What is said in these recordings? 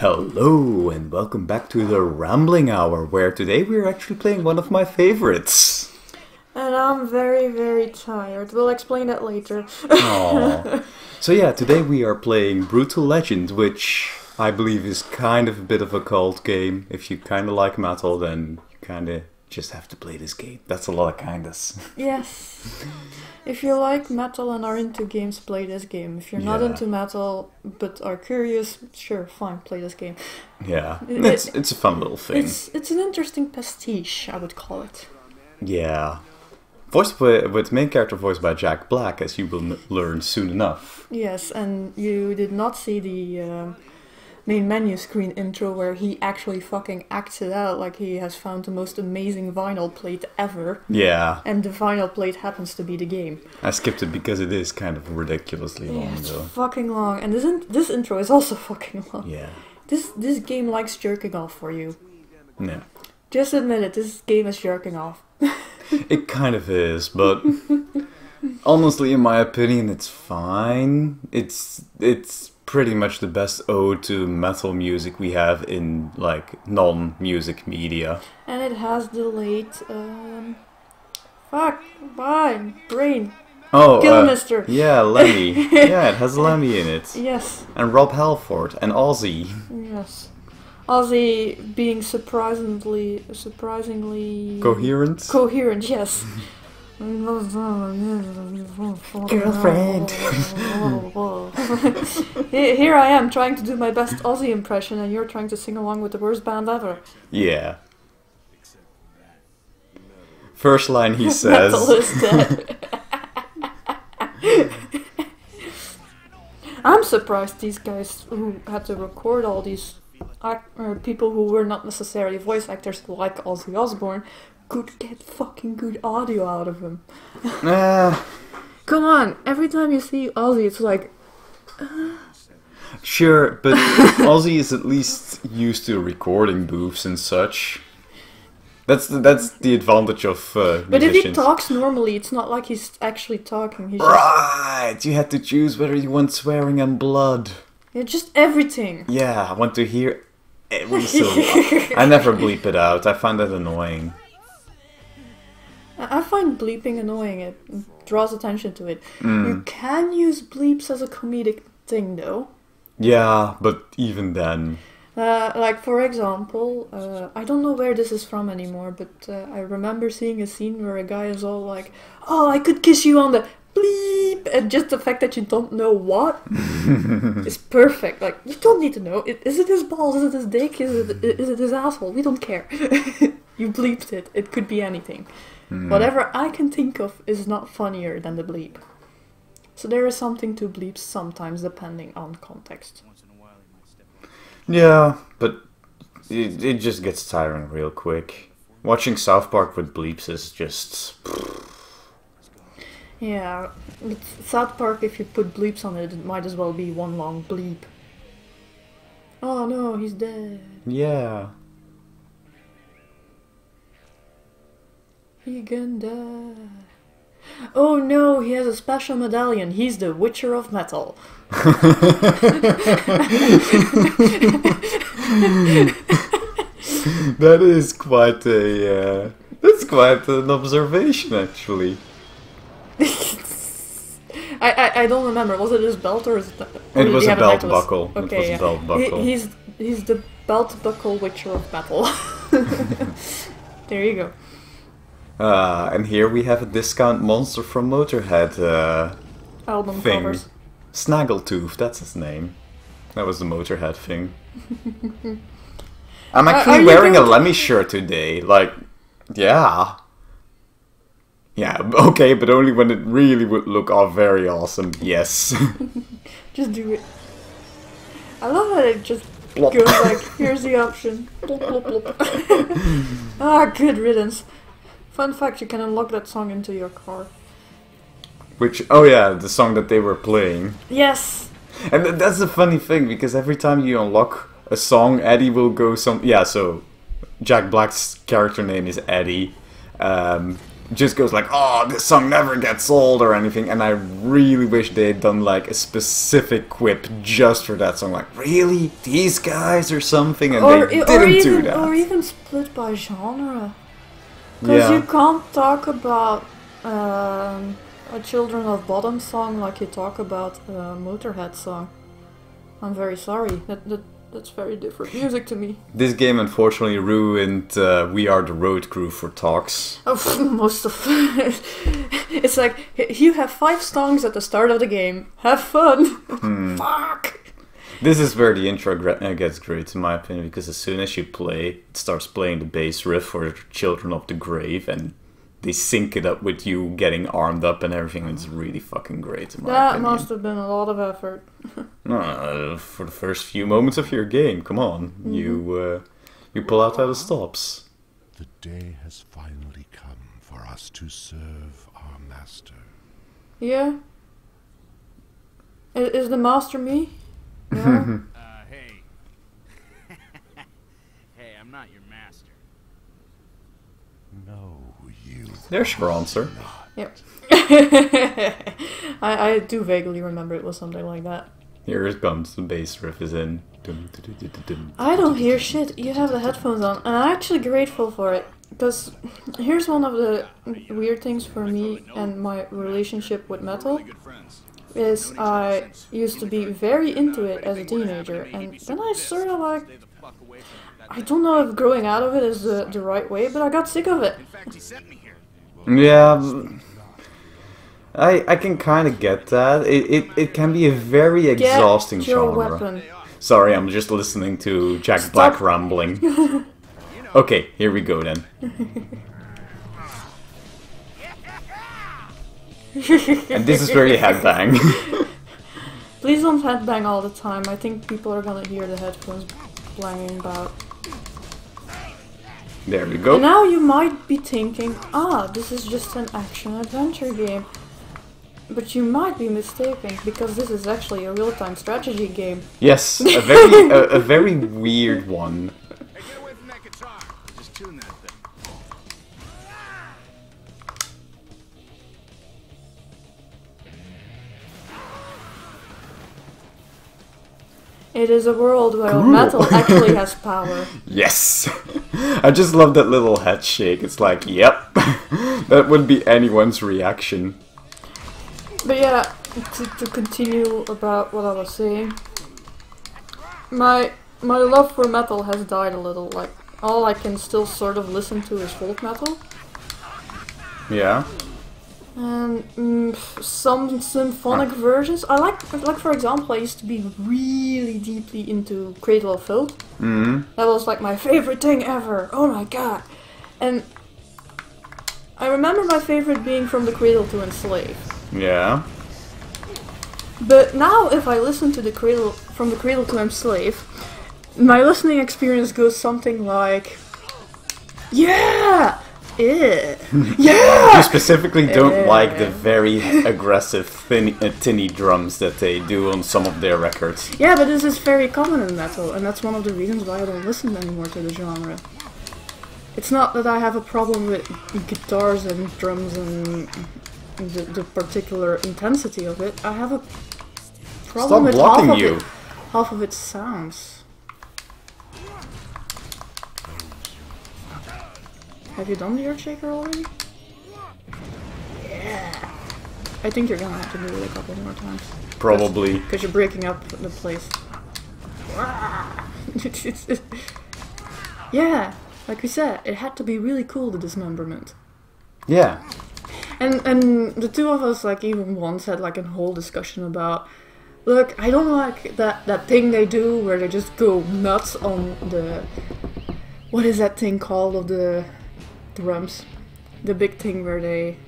Hello and welcome back to the Rambling Hour, where today we're actually playing one of my favorites. And I'm very, very tired. We'll explain that later. Aww. So yeah, today we are playing Brütal Legend, which I believe is kind of a bit of a cult game. If you kind of like metal, then you kind of just have to play this game. That's a lot of kindness. Yes. If you like metal and are into games, play this game. If you're not into metal but are curious, sure, fine, play this game. Yeah, it's a fun little thing. It's an interesting pastiche, I would call it. Yeah. Voiced with main character voiced by Jack Black, as you will learn soon enough. Yes, and you did not see the main menu screen intro where he actually fucking acts it out like he has found the most amazing vinyl plate ever. Yeah. And the vinyl plate happens to be the game. I skipped it because it is kind of ridiculously long, it's though. fucking long. And this intro is also fucking long. Yeah. This game likes jerking off for you. Yeah. Just admit it, this game is jerking off. It kind of is, but honestly, in my opinion, it's fine. It's pretty much the best ode to metal music we have in, like, non-music media. And it has the late, brain. Oh, Killmister. Yeah, Lemmy. Yeah, it has Lemmy in it. Yes. And Rob Halford and Ozzy. Yes. Ozzy being surprisingly Coherent, yes. Girlfriend. Here I am trying to do my best Ozzy impression, and you're trying to sing along with the worst band ever. Yeah. First line he says. Metal is dead. I'm surprised these guys who had to record all these people who were not necessarily voice actors like Ozzy Osbourne could get fucking good audio out of him. Come on, every time you see Ozzy, it's like... Sure, but Ozzy is at least used to recording booths and such. That's the advantage of musicians. But if he talks normally, it's not like he's actually talking. He's right! You had to choose whether you want swearing and blood. Yeah, just everything. Yeah, I want to hear every syllable. I never bleep it out. I find that annoying. I find bleeping annoying. It draws attention to it. You can use bleeps as a comedic thing, though. Yeah, but even then... like, for example, I don't know where this is from anymore, but I remember seeing a scene where a guy is all like, "Oh, I could kiss you on the bleep," and just the fact that you don't know what is perfect. Like, you don't need to know. Is it his balls? Is it his dick? Is it his asshole? We don't care. You bleeped it. It could be anything. Whatever I can think of is not funnier than the bleep. So there is something to bleeps sometimes, depending on context. Yeah, but it just gets tiring real quick. Watching South Park with bleeps is just... Yeah, but South Park, if you put bleeps on it, it might as well be one long bleep. Oh no, he's dead. Yeah. He can die. Oh no, he has a special medallion. He's the Witcher of Metal. That is quite a... that's quite an observation, actually. I don't remember. Was it his belt or is it... It was a belt buckle. Okay, it was a belt buckle. He's the belt buckle Witcher of Metal. There you go. And here we have a discount monster from Motorhead Album thing. covers. Snaggletooth, that's his name. That was the Motorhead thing. I'm actually wearing a Lemmy shirt today. Like, yeah. Yeah, okay, but only when it really would look very awesome. Yes. Just do it. I love how it just Plop. goes like, here's the option. Plop, plop, plop. Ah, good riddance. Fun fact, you can unlock that song into your car. Which, oh yeah, the song that they were playing. Yes! And that's a funny thing, because every time you unlock a song, Eddie will go some... Yeah, so Jack Black's character name is Eddie. just goes like, oh, this song never gets old or anything, and I really wish they had done like a specific quip just for that song, like, really? These guys or something? And they didn't do that. Or even split by genre. Because you can't talk about a Children of Bodom song like you talk about a Motorhead song. I'm very sorry. That's very different music to me. This game unfortunately ruined We Are the Road Crew for talks. Oh, most of it. It's like, you have 5 songs at the start of the game. Have fun. Fuck. This is where the intro gets great, in my opinion, because as soon as you play, it starts playing the bass riff for Children of the Grave, and they sync it up with you getting armed up and everything. It's really fucking great, in my opinion. That must have been a lot of effort. For the first few moments of your game, come on. You pull out how the stops. The day has finally come for us to serve our master. Yeah? Is the master me? Yeah? Hey. Hey, I'm not your master. No, you. There's your answer. Yep. I do vaguely remember it was something like that. Here it comes, the bass riff is in. I don't hear shit. You have the headphones on, and I'm actually grateful for it. Because here's one of the weird things for me and my relationship with metal. Is I used to be very into it as a teenager, and then I sort of like, I don't know if growing out of it is the right way, but I got sick of it. Yeah, I can kind of get that. It can be a very exhausting Get your genre. weapon. Sorry, I'm just listening to Jack Black rambling. Okay, here we go then. And this is where you headbang. Please don't headbang all the time. I think people are gonna hear the headphones blanging about. There we go. And now you might be thinking, this is just an action-adventure game. But you might be mistaken, because this is actually a real-time strategy game. Yes, a very weird one. Hey, get away from that guitar. Just tune that thing. It is a world where metal actually has power. Yes! I just love that little head shake. It's like, yep. That would be anyone's reaction. But yeah, to continue about what I was saying. My love for metal has died a little. Like, all I can still sort of listen to is folk metal. Yeah. And some symphonic versions. I like for example, I used to be really deeply into Cradle of Filth. That was like my favorite thing ever. Oh my god! And I remember my favorite being From the Cradle to Enslave. Yeah. But now, if I listen to From the Cradle to Enslave, my listening experience goes something like, yeah. Yeah! You specifically don't like the very aggressive, tinny drums that they do on some of their records. Yeah, but this is very common in metal, and that's one of the reasons why I don't listen anymore to the genre. It's not that I have a problem with guitars and drums and the particular intensity of it. I have a problem with half of its sounds. Have you done the Earthshaker already? Yeah! I think you're gonna have to do it a couple more times. Probably. Because you're breaking up the place. Yeah! Like we said, it had to be really cool, the dismemberment. Yeah. And the two of us, like, even once had like a whole discussion about, look, I don't like that thing they do where they just go nuts on the... What is that thing called of the drums? The big thing where they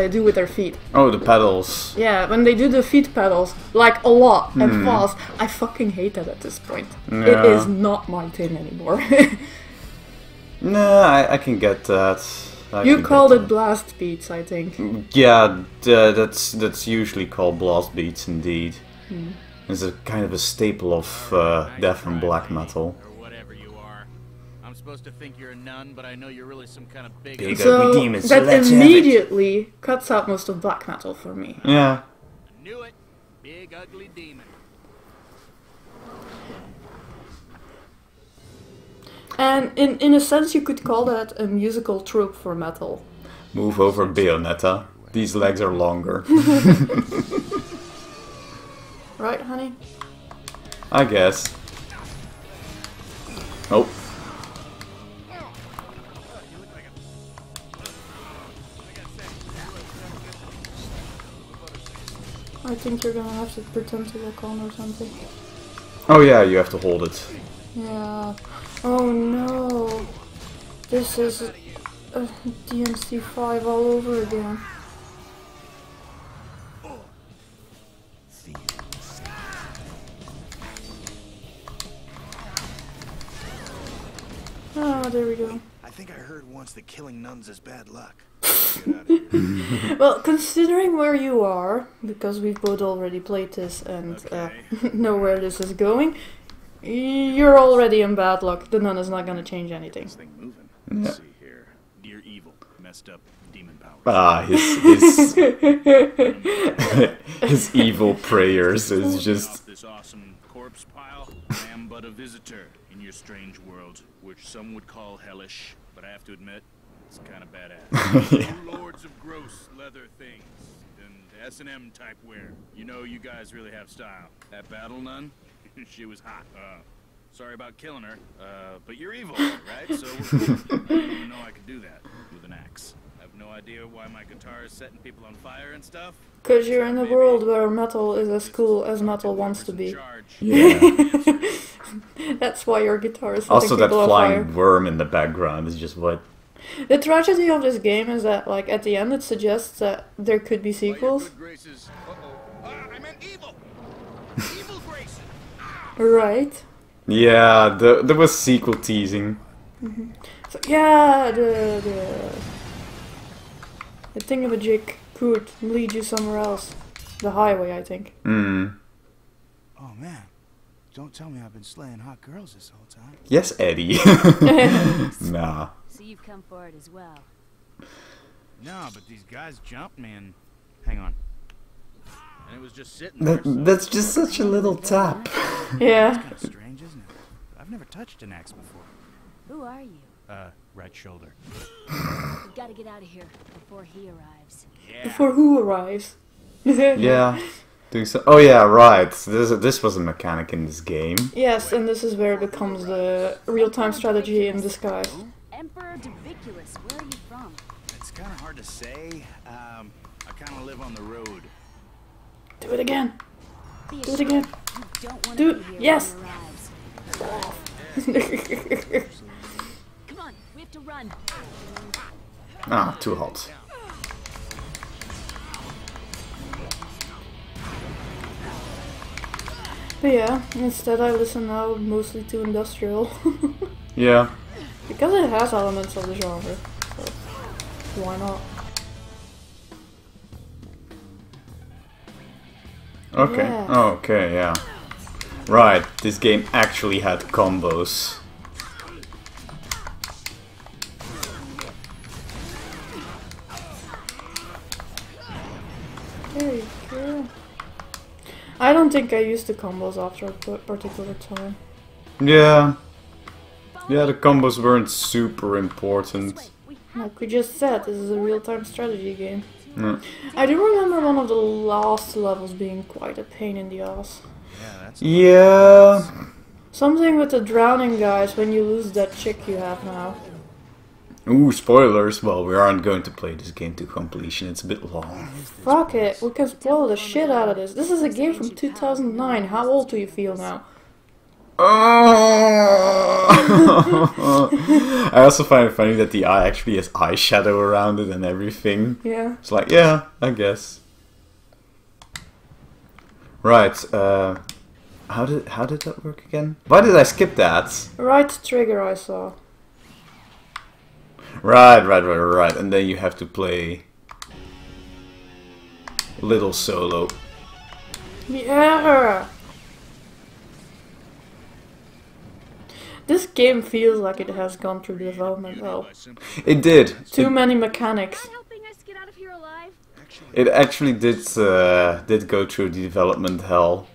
do with their feet. Oh, the pedals. Yeah, when they do the feet pedals, like a lot and fast. I fucking hate that at this point. Yeah. It is not my thing anymore. Nah, I can get that. You called it blast beats, I think. Yeah, that's usually called blast beats indeed. It's a kind of a staple of death and black metal. Or whatever you are. I'm supposed to think you're a nun, but I know you're really some kind of big... Big So ugly demon, so that let's have it. immediately cuts out most of black metal for me. Yeah. I knew it. Big ugly demon. And in a sense, you could call that a musical trope for metal. Move over, Bayonetta. These legs are longer. Right, honey? I guess. Oh. I think you're gonna have to pretend to look on or something. Oh yeah, you have to hold it. Yeah. Oh no. This is a DMC5 all over again. Oh, there we go. I think I heard once that killing nuns is bad luck. Well, considering where you are, because we've both already played this and know where this is going, you're already in bad luck. The nun is not going to change anything. This thing moving. Yeah. Let's see here. Dear evil, messed up demon powers. Ah, his evil prayers is just... This awesome corpse pile. I am but a visitor in your strange world, which some would call hellish, but I have to admit, it's kind of badass. Yeah. You lords of gross leather things and S&M type wear. You know you guys really have style. That battle nun, she was hot. Sorry about killing her, but you're evil, right? So we're cool. I didn't even know I could do that with an axe. I have no idea why my guitar is setting people on fire and stuff. Because you're in a world where metal is as cool as metal wants to be. Yeah. That's why your guitar is setting Also, that people on flying fire. worm in the background is just what... The tragedy of this game is that, like, at the end it suggests that there could be sequels. I meant evil. Evil graces. Right. Yeah, there was sequel teasing. So, yeah, the thingamajig could lead you somewhere else. The highway, I think. Hmm. Oh man, don't tell me I've been slaying hot girls this whole time. Yes, Eddie. Nah. So you've come for it as well. No, but these guys jumped me and... Hang on. And it was just sitting there. That's just such a little tap. Yeah. Kind of strange, isn't it? I've never touched an axe before. Who are you? Right shoulder. We've got to get out of here before he arrives. Yeah. Before who arrives? Yeah. Doing so. Oh yeah, right. This was a mechanic in this game. Yes, and this is where it becomes the real-time strategy in disguise. Emperor Diviculus, where are you from? It's kind of hard to say. I kind of live on the road. Do it again. Be Do it again. assured you don't want Do to it. be here Yes. when he arrives. Come on, we have to run. Ah, too hot. But yeah, instead I listen now mostly to industrial. Yeah. Because it has elements of the genre. So why not? Okay. Yeah. Oh, okay, yeah. Right, this game actually had combos. There you go. I don't think I used the combos after a particular time. Yeah. Yeah, the combos weren't super important. Like we just said, this is a real-time strategy game. Mm. I do remember one of the last levels being quite a pain in the ass. Yeah, that's... Yeah. Something with the drowning guys when you lose that chick you have now. Ooh, spoilers. Well, we aren't going to play this game to completion. It's a bit long. Fuck it, we can spoil the shit out of this. This is a game from 2009. How old do you feel now? Oh! I also find it funny that the eye actually has eyeshadow around it and everything. Yeah. It's like, yeah, I guess. Right, how did that work again? Why did I skip that? Right trigger I saw. Right. And then you have to play little solo. Yeah! This game feels like it has gone through development hell. It did. Too many mechanics. helping us get out of here alive? It actually did go through the development hell.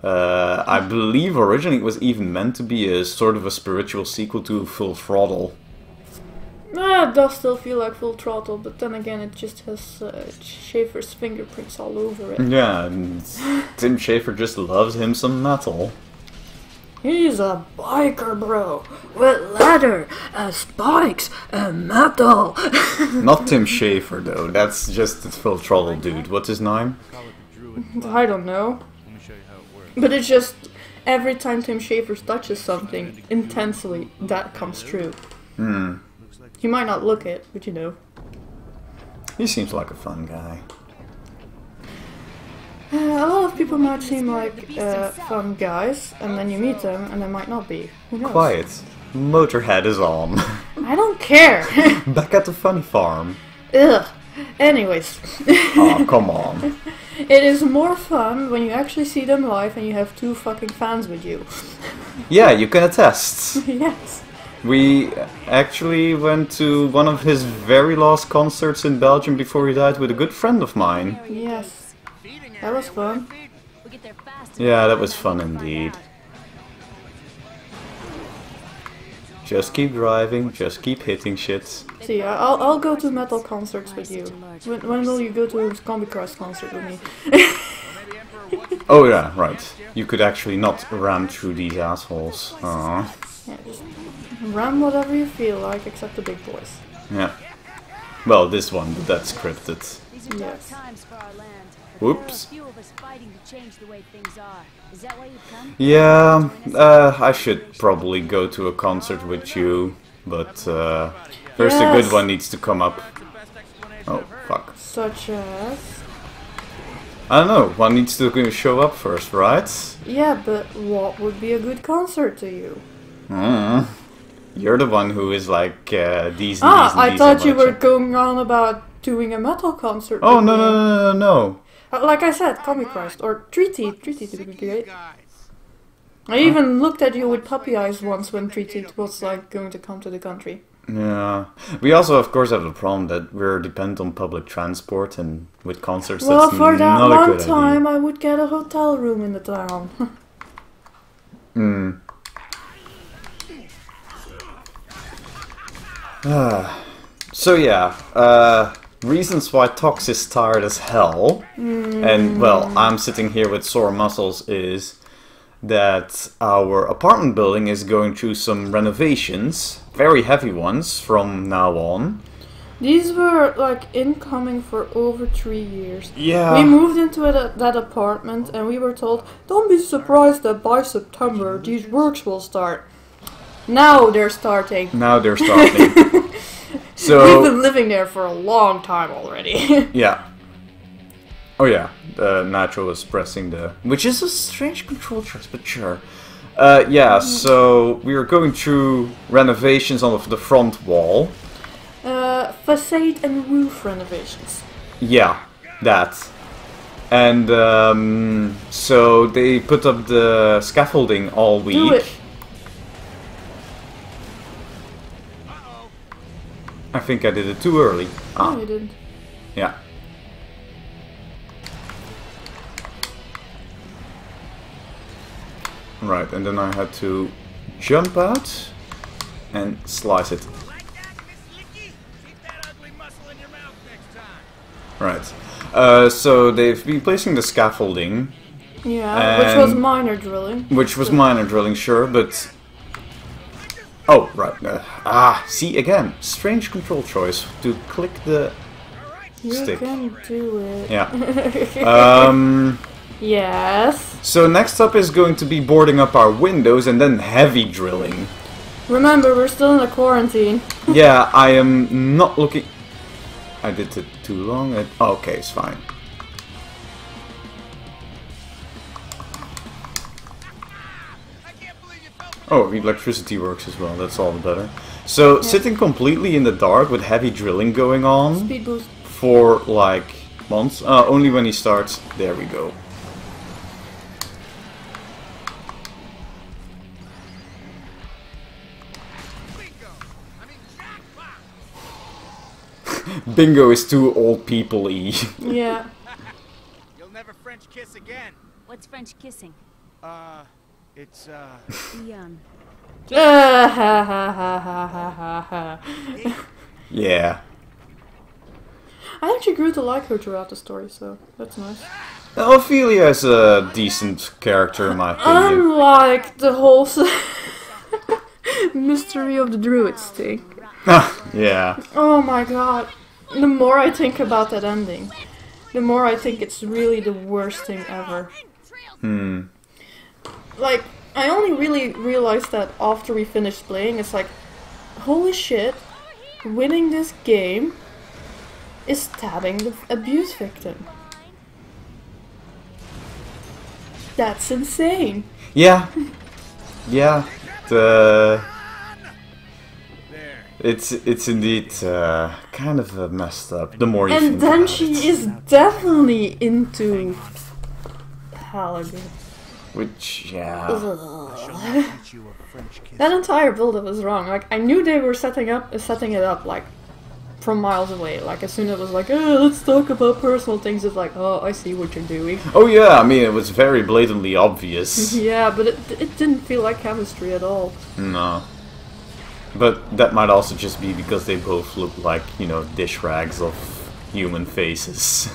I believe originally it was even meant to be a sort of a spiritual sequel to Full Throttle. It does still feel like Full Throttle, but then again it just has Schaefer's fingerprints all over it. Yeah, and Tim Schafer just loves him some metal. He's a biker, bro, with leather, spikes, and metal. Not Tim Schafer though, that's just the Full Throttle dude. What's his name? I don't know. Let me show you how it works. But it's just, every time Tim Schafer touches something intensely, that comes true. He might not look it, but you know. He seems like a fun guy. A lot of people might seem like fun guys, and then you meet them, and they might not be. Who knows? Quiet. Motorhead is on. I don't care! Back at the funny farm. Ugh. Anyways. Oh, come on. It is more fun when you actually see them live and you have two fucking fans with you. Yeah, you can attest. Yes. We actually went to one of his very last concerts in Belgium before he died with a good friend of mine. Yes. That was fun. We'll get there fast. Yeah, that was fun indeed. Just keep driving, just keep hitting shit. See, I'll go to metal concerts with you. When will you go to a Combi Cross concert with me? Oh yeah, right. You could actually not ram through these assholes. Aww. Yeah, just ram whatever you feel like, except the big boys. Yeah. Well, this one, but that's scripted. These are dark Yes. times for our land. Whoops. There are a few of us fighting to change the way things are. Is that why you've come? Yeah, I should probably go to a concert with you, but first a Yes. good one needs to come up. Oh, fuck. Such as... I don't know, one needs to show up first, right? Yeah, but what would be a good concert to you? You're the one who is like, these and Ah, these and I these thought and you were whatever. going on about doing a metal concert Oh, with no, me. no, no, no, no. Like I said, Comic Christ, or Treaty would be great. I even looked at you with puppy eyes once when Treaty was like going to come to the country. Yeah. We also, of course, have the problem that we're dependent on public transport, and with concerts, Well, that's for that not a one good time, I would get a hotel room in the town. So yeah, reasons why Tox is tired as hell, and well, I'm sitting here with sore muscles, is that our apartment building is going through some renovations, very heavy ones from now on. These were like incoming for over 3 years. Yeah. We moved into that apartment and we were told, don't be surprised that by September these works will start. Now they're starting. Now they're starting. We've So been living there for a long time already. yeah. Oh yeah, Natural is pressing the... Which is a strange control choice, but sure. Yeah, so we are going through renovations on the front wall. Facade and roof renovations. Yeah, that. And so they put up the scaffolding all week. Do it. I think I did it too early. Ah, No, you didn't. yeah. Right, and then I had to jump out and slice it. Like that, Miss Licky? Keep that ugly muscle in your mouth next time. Right. So they've been placing the scaffolding, Yeah, which was And- minor drilling. which was minor drilling, sure, but... Oh, right. See, again, strange control choice to click the You stick. can do it. Yeah. Yes. So next up is going to be boarding up our windows and then heavy drilling. Remember, we're still in a quarantine. Yeah, I am not looking... I did it too long. Oh, okay, it's fine. Oh, electricity works as well, that's all the better. So, sitting completely in the dark with heavy drilling going on Speed boost. for like months. Only when he starts. There we go. Bingo is too old people-y. Yeah. You'll never French kiss again. What's French kissing? It's The, Ha ha ha ha ha ha. Yeah. I actually grew to like her throughout the story, so that's nice. Ophelia is a decent character in my opinion. Unlike the whole mystery of the druids thing. Yeah. Oh my god. The more I think about that ending, the more I think it's really the worst thing ever. Like, I only really realized that after we finished playing. It's like, holy shit, winning this game is stabbing the abuse victim. That's insane. Yeah. Yeah. It's indeed kind of messed up. The more you And think then about she it. is definitely into Halligan. Which, yeah. teach you a French kiss. That entire build-up was wrong. Like, I knew they were setting it up like from miles away. Like, as soon as it was like, oh, let's talk about personal things, it's like, oh, I see what you're doing. Oh yeah, I mean, it was very blatantly obvious. Yeah, but it didn't feel like chemistry at all. No. But that might also just be because they both look like, you know, dish rags of human faces.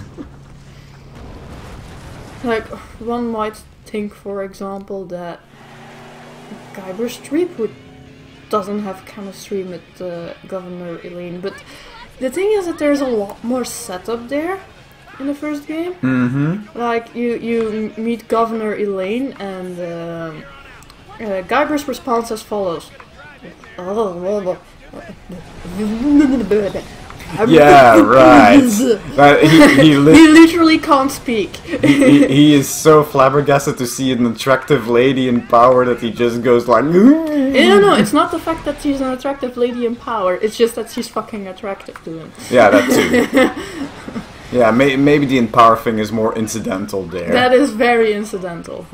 Like, one might think, for example, that Guybrush Threepwood doesn't have chemistry with Governor Elaine, but the thing is that there's a lot more setup there in the first game. Mm-hmm. Like, you meet Governor Elaine, and Guybrush's response as follows. Yeah, right. He He literally can't speak. he is so flabbergasted to see an attractive lady in power that he just goes like... No, it's not the fact that she's an attractive lady in power, it's just that she's fucking attractive to him. Yeah, that too. Yeah, maybe the in power thing is more incidental there. That is very incidental.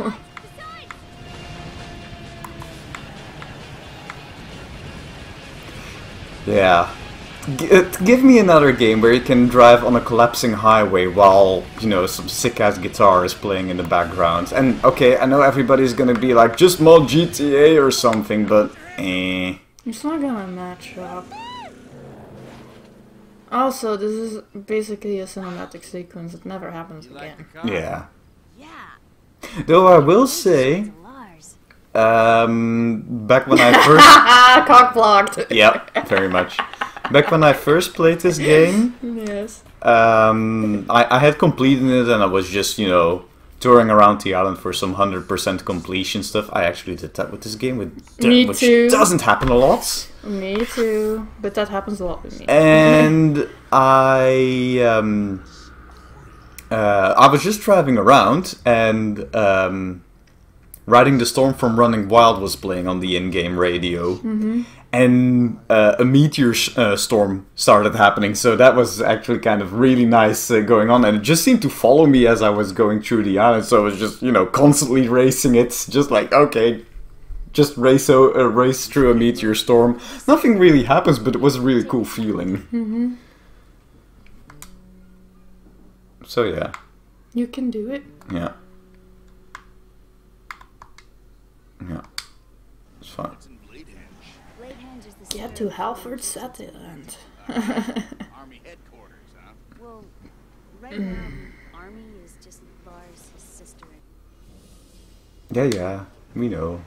Yeah. Give me another game where you can drive on a collapsing highway while, you know, some sick-ass guitar is playing in the background. And, okay, I know everybody's gonna be like, just mod GTA or something, but It's not gonna match up. Also, this is basically a cinematic sequence that never happens again. yeah. yeah. Though I will say, Lars. back when I first... Ah, cock blocked! Yep, very much. Back when I first played this game, Yes. I had completed it and I was just, you know, touring around the island for some 100% completion stuff. I actually did that with this game, which too. doesn't happen a lot. Me too, but that happens a lot with me. And I was just driving around and Riding the Storm from Running Wild was playing on the in-game radio. And a meteor storm started happening, so that was actually kind of really nice going on, and it just seemed to follow me as I was going through the island, so I was just, you know, constantly racing it, just like, okay, just race through a meteor storm. Nothing really happens, but it was a really cool feeling. So yeah. You can do it. Yeah. Yeah. It's fine. Get to Halford Settlement. Army headquarters, huh? Well, right now, Army is just Lars' sister. Yeah, we know.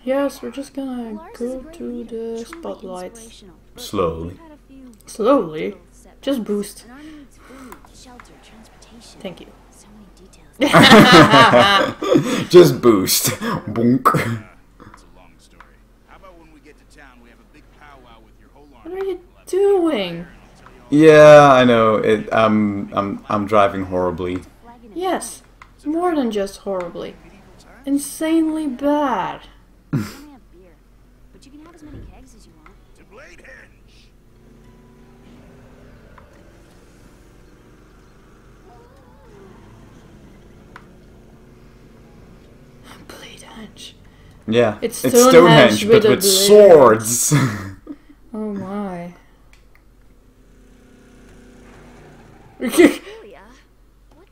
Yes, we're just gonna Lars go is a great through leader, the truly spotlights. inspirational, but Slowly. we've had a few Slowly. little setbacks. Just boost. An army needs food, shelter, transportation. Thank you. So many details. Just boost. Bonk. It's a long story. How about when we get to town, we have a big powwow with your whole What army? are you doing? Yeah, I know. I'm driving horribly. Yes, more than just horribly. Insanely bad. We only have beer, but you can have as many kegs as you want. To Bladehenge! Bladehenge. Yeah, It's it's Stonehenge Stonehenge, with but a with blade. swords. Oh my. Julia, what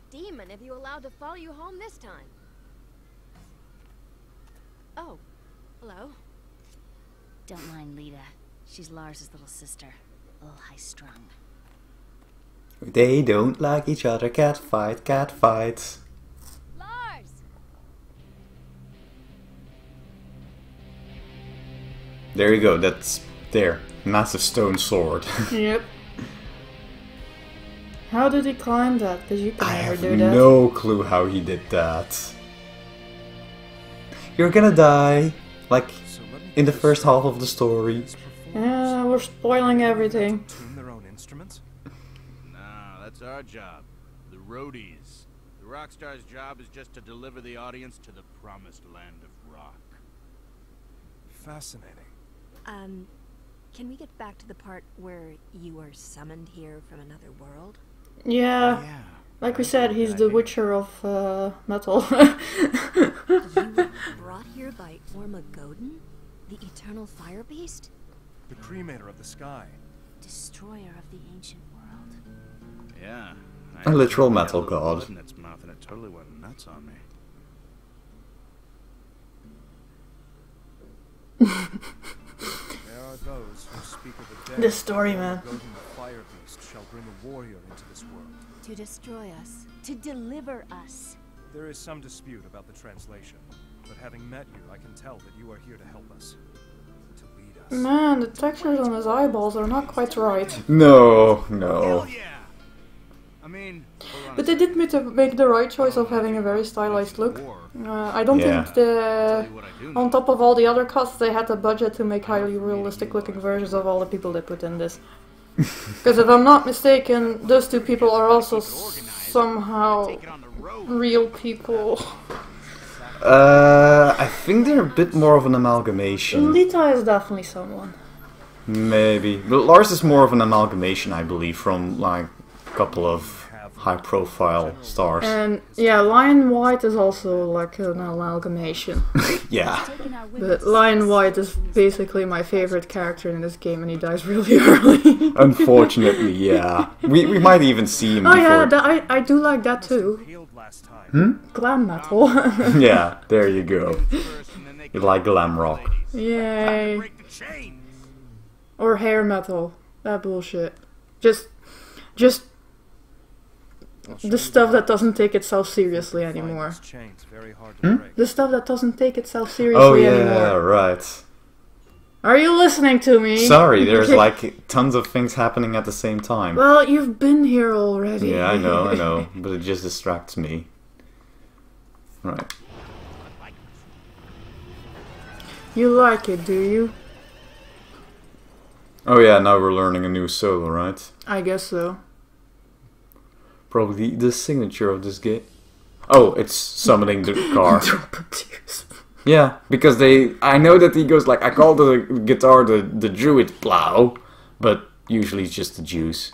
demon have you allowed to follow you home this time? Oh, hello. Don't mind Lita. She's Lars's little sister. A little high-strung. They don't like each other. Cat fight, cat fights. Lars! There you go. That's there. Massive stone sword. Yep. How did he climb that? Because you can I never have do that. no clue how he did that. You're gonna die, like So let me in the get this first straight. half of the story. These performers Yeah, we're spoiling everything. tune their own instruments? Nah, that's our job. The roadies. The Rockstar's job is just to deliver the audience to the promised land of rock. Fascinating. Can we get back to the part where you were summoned here from another world? Yeah, Yeah. like we said, he's the Witcher of metal. You were brought here by Ormagodon, the eternal fire beast? The cremator of the sky. Destroyer of the ancient world. Yeah. A literal It had metal little god. blood in its mouth and it totally went nuts on me. There are those who speak of the dead. This story, man. Ormagodon the fire beast shall bring a warrior into this world. To destroy us. To deliver us. There is some dispute about the translation, but having met you, I can tell that you are here to help us. To lead us. Man, the textures on his eyeballs are not quite right. No, no. Hell yeah! I mean, hold on But a they did second. make the right choice of having a very stylized look. I don't Yeah. think Tell the... you what I do know. On top of all the other costs, they had the budget to make highly realistic looking versions of all the people they put in this. Because if I'm not mistaken, those two people are also somehow Take it on the road. real people. I think they're a bit more of an amalgamation. Lita is definitely someone. Maybe. But Lars is more of an amalgamation, I believe, from like a couple of high profile stars. And yeah, Lion White is also like an amalgamation. Yeah. Taking our But women's Lion White is basically my favorite character in this game, and he dies really early. Unfortunately, yeah. We might even see him Oh yeah, before. I do like that too. Healed last time. Hmm? Glam metal. Yeah, there you go. First, and then they You can like go glam for rock. ladies. Yay. Break the chains. Or hair metal. That bullshit. Just the stuff that doesn't take itself seriously Find anymore. these chains very hard to break. The stuff that doesn't take itself seriously Oh yeah, anymore. right. Are you listening to me? Sorry, there's like tons of things happening at the same time. Well, you've been here already. Yeah, I know, but it just distracts me. Right. You like it, do you? Oh yeah, now we're learning a new solo, right? I guess so. Probably the signature of this game. Oh, it's summoning the car. Yeah, because I know that he goes like, I call the guitar the druid plow, but usually it's just the juice.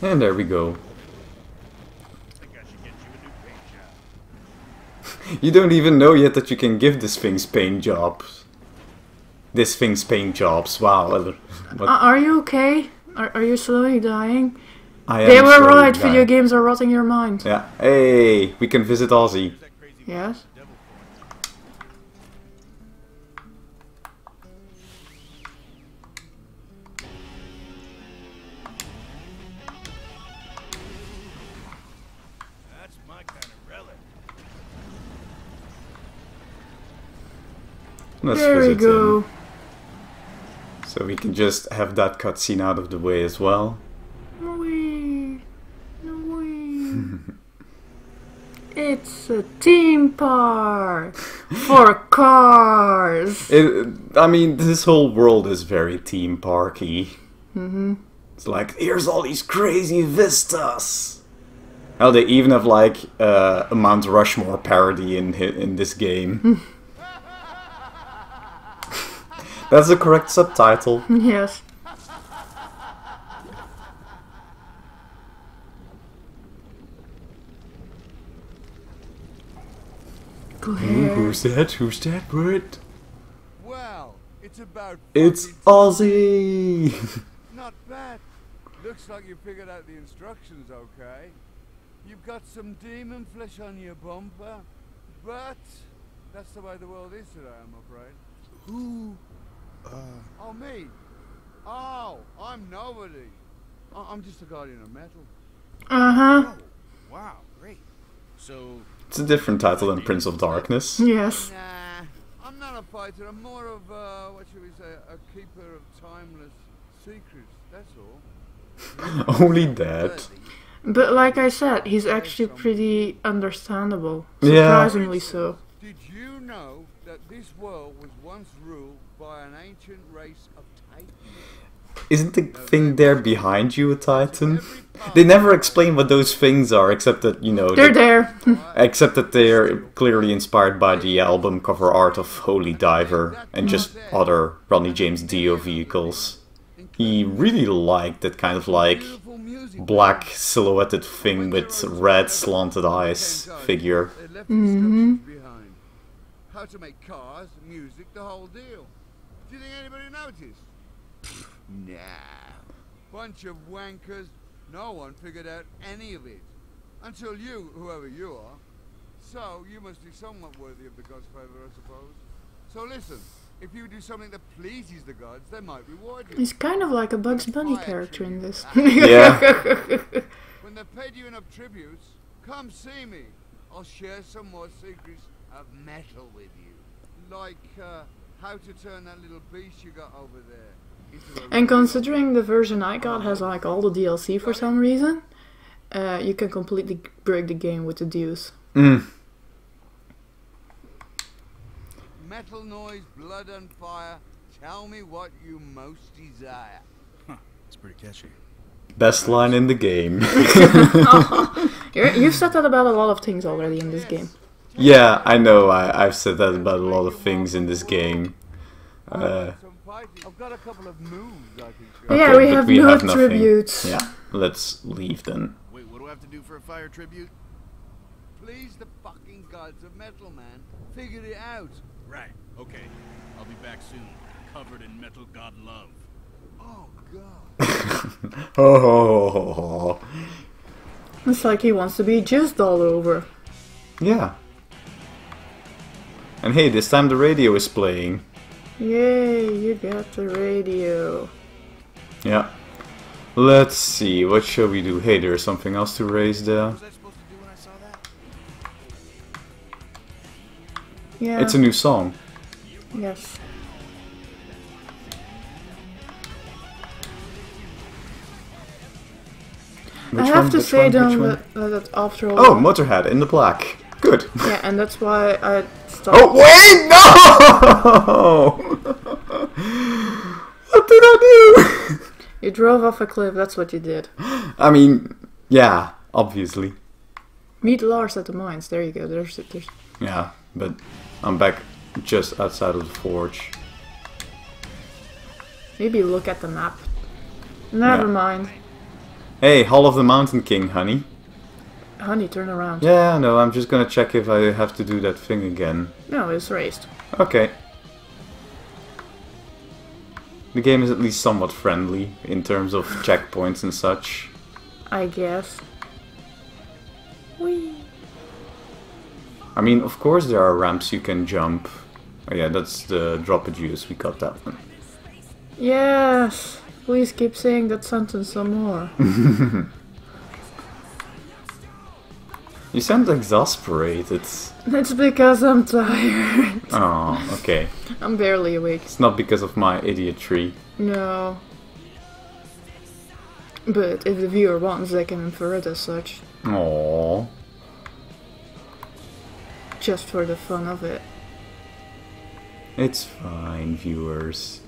And there we go. I think I should get you a new paint job. You don't even know yet that you can give this thing's paint jobs. This thing's paint jobs, wow. What? Are you okay? Are you slowly dying? I They am were slowly right, dying. video games are rotting your mind. Yeah, hey, we can visit Ozzy. That crazy Yes? devil That's my kind of relic. Let's There we visit go. him. So we can just have that cutscene out of the way as well. Wee. Wee. It's a theme park for cars. I mean, this whole world is very theme parky. It's like, here's all these crazy vistas. Hell, they even have like a Mount Rushmore parody in this game. That's the correct subtitle. Yes. Go Ooh, ahead. who's that? Who's that? What? Well, It's about It's fucking Ozzy! Not bad. Looks like you figured out the instructions okay. You've got some demon flesh on your bumper, but that's the way the world is today, I'm afraid. Who? Oh, me? Oh, I'm nobody. I'm just a guardian of metal. Uh-huh. Wow, great. So, It's a different title than Prince of Darkness. Yes. Nah, I'm not a fighter. I'm more of, what should we say, a keeper of timeless secrets, that's all. Only that. But like I said, he's actually pretty understandable. Yeah. Surprisingly so. Did you know that this world was once ruled by an ancient race of titans? Isn't the thing there behind you a Titan? They never explain what those things are, except that, you know... They're there. Except that they're clearly inspired by the album cover art of Holy Diver and just other Ronnie James Dio vehicles. He really liked that kind of like black silhouetted thing with red slanted eyes figure. They left instructions behind. How to make cars, music, the whole deal. Do you think anybody noticed? Nah. Bunch of wankers. No one figured out any of it. Until you, whoever you are. So, you must be somewhat worthy of the gods' favor, I suppose. So listen, if you do something that pleases the gods, they might reward you. He's kind of like a Bugs Bunny character in this. Yeah. When they've paid you enough tributes, come see me. I'll share some more secrets of metal with you. Like, how to turn that little beast you got over there into a... And considering the version I got has like all the DLC for some reason, you can completely break the game with the dues. Metal noise, blood and fire. Tell me what you most desire. Huh, it's pretty catchy. Best line in the game. You've said that about a lot of things already in this game. Yeah, I know, I've said that about a lot of things in this game. Some fighting. I've got a couple of moves I can show. Yeah, Okay, we but have we no have nothing. tributes. Yeah, let's leave then. Wait, what do I have to do for a fire tribute? Please the fucking gods of metal, man. Figure it out. Right, okay. I'll be back soon, covered in metal god love. Oh, God. Oh, It's like he wants to be jizzed all over. yeah. And hey, this time the radio is playing. Yay, you got the radio. Yeah. Let's see, what shall we do? Hey, there's something else to raise there. What was I supposed to do when I saw that? Yeah. It's a new song. Yes. I have to say though that after all... Oh, Motorhead in the black. Good. Yeah, and that's why I stopped... Oh, wait! No! What did I do? You drove off a cliff, that's what you did. I mean, yeah, obviously. Meet Lars at the mines, there you go. There's... Yeah, but I'm back just outside of the forge. Maybe look at the map. Never Yeah. mind. Hey, Hall of the Mountain King, honey. Honey, turn around. Yeah, no, I'm just gonna check if I have to do that thing again. No, it's raised. Okay. The game is at least somewhat friendly in terms of checkpoints and such. I guess. Whee! I mean, of course there are ramps you can jump. Oh yeah, that's the drop a juice, we got that one. Yes! Please keep saying that sentence some more. You sound exasperated. It's because I'm tired. Oh, okay. I'm barely awake. It's not because of my idiotry. No. But if the viewer wants, they can infer it as such. Aww. Just for the fun of it. It's fine, viewers.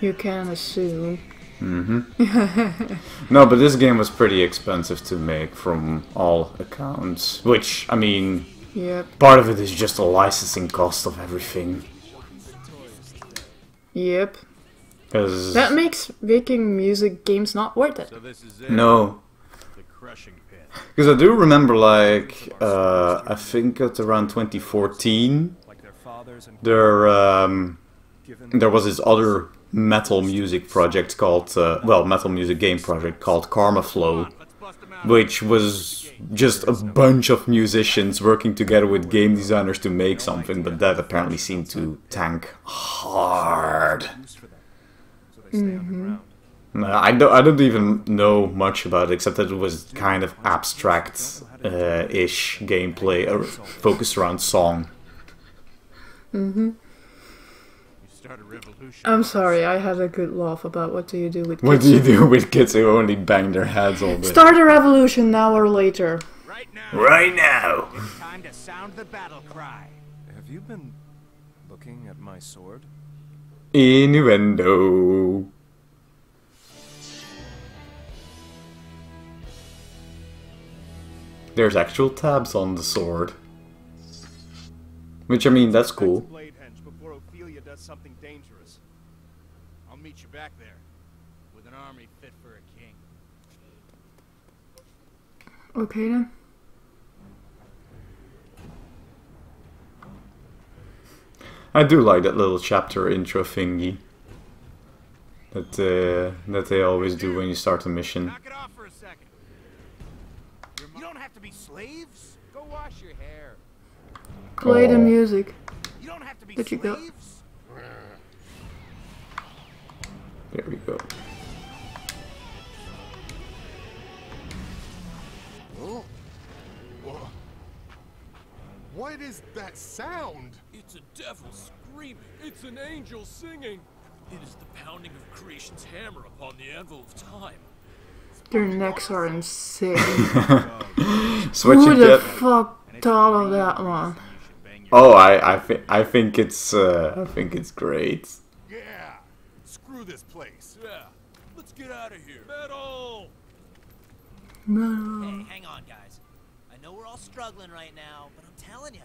You can assume. No, but this game was pretty expensive to make from all accounts. Which, I mean, Yep. part of it is just the licensing cost of everything. Yep. 'Cause That makes making music games not worth it. So this is it. no. The crushing pit. Because I do remember, like, I think at around 2014, Like their fathers there was this other metal music project called, metal music game project called Karma Flow, which was just a bunch of musicians working together with game designers to make something, but that apparently seemed to tank hard. I don't even know much about it, except that it was kind of abstract-ish gameplay focused around song. I'm sorry, I had a good laugh about what do you do with kids. What do you do with kids who only bang their heads all day? Start a revolution now or later. Right now! It's time to sound the battle cry. Have you been looking at my sword? Innuendo. There's actual tabs on the sword. Which, I mean, that's cool. Blade henge before Ophelia does something dangerous. I'll meet you back there with an army fit for a king. Okay then. I do like that little chapter intro thingy that they always do when you start a mission. Knock it off for a second. You don't have to be slaves. Go wash your hair. Play the music. You don't have to be There you go. slaves. There we go. Oh. What is that sound? It's a devil screaming. It's an angel singing. It is the pounding of creation's hammer upon the anvil of time. Their necks are insane. So what Who you the get? fuck thought of that one? Oh, I think it's great. Yeah. Screw this place. Yeah, let's get out of here. Metal! No. Hey, hang on, guys. I know we're all struggling right now, but I'm telling you,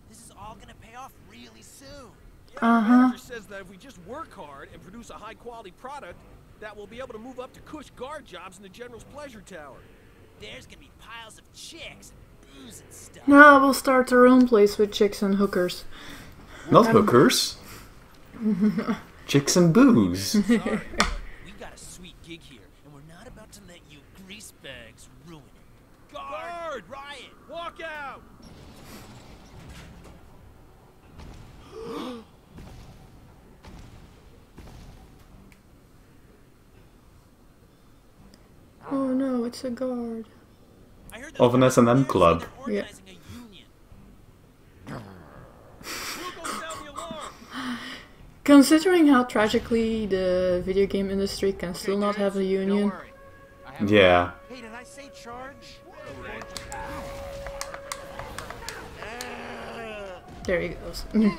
this is all gonna pay off really soon. Yeah, the manager says that if we just work hard and produce a high-quality product, that we'll be able to move up to cush guard jobs in the General's Pleasure Tower. There's gonna be piles of chicks and booze and stuff. No, we'll start our own place with chicks and hookers. Not hookers. Chicks and booze. Sorry, but we got a sweet gig here, and we're not about to let you greasebags ruin it. Guard! Riot! Walk out! Oh no, it's a guard. I heard Of an S&M club. they're organizing a union. Who goes down the alarm? Considering how tragically the video game industry can still not have a union. Yeah. Hey, did I say charge? There he goes. Man,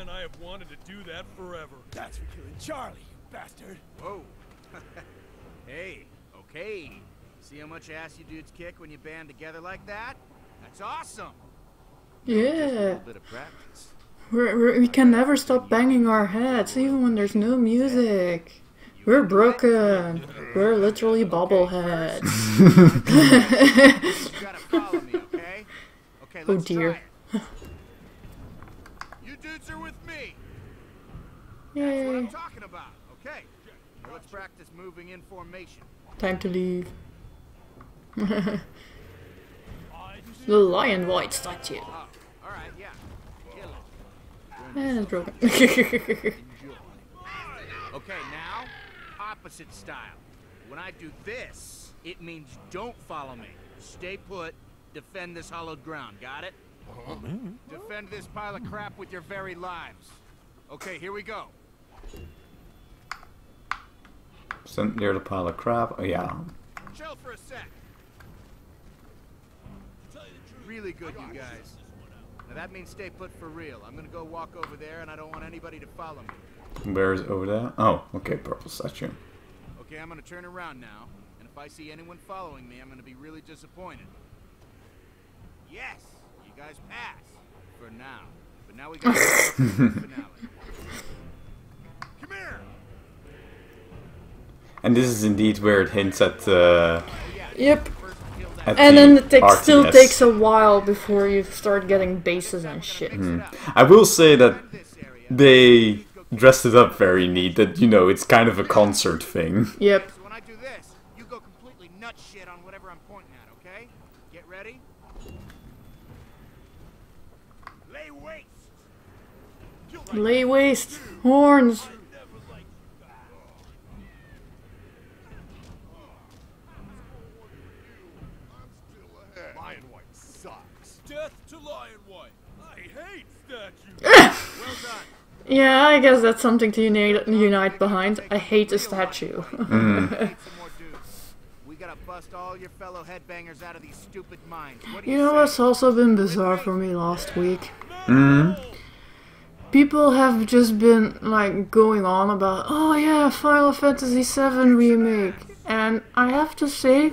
I have wanted to do that forever. That's for killing Charlie, you bastard. Whoa. Hey, okay. See how much ass you dudes kick when you band together like that? That's awesome. Just a Yeah. little bit of practice. We can never stop banging our heads, even when there's no music. We're broken. We're literally bobbleheads. You gotta follow me, okay? Okay, Oh let's dear. try it. You dudes are with me. That's what Yay. I'm talking about. Okay. Now let's practice moving in formation. Time to leave. The lion white statue. Oh, all right, yeah. Kill it. And it's broken. Okay, now opposite style. When I do this, it means don't follow me. Stay put. Defend this hollowed ground. Got it? Defend this pile of crap with your very lives. Okay, here we go. Stand near the pile of crap. Oh yeah. Chill for a sec. Really good, you guys. Now that means stay put for real. I'm gonna go walk over there, and I don't want anybody to follow me. Where's over there? Oh, okay, purple statue. Okay, I'm gonna turn around now, and if I see anyone following me, I'm gonna be really disappointed. Yes, you guys pass for now, but now we got the finale. Come here. And this is indeed where it hints at Yep. First kill at And the then it still RTS. takes a while before you start getting bases and shit. I will say that they dressed it up very neat, that, you know, it's kind of a concert thing. Yep. So when I do this, you go completely nut shit on whatever I'm pointing at, okay? Get ready? Lay waste! Lay waste. Horns. Lion White sucks. Death to Lion White. I hate statues. Well done. Yeah, I guess that's something to unite behind. I hate a statue. Need some more dudes. We gotta bust all your fellow headbangers out of these stupid minds. What do You you know say? what's also been bizarre for me last week? People have just been like going on about, oh yeah, Final Fantasy VII remake, and I have to say,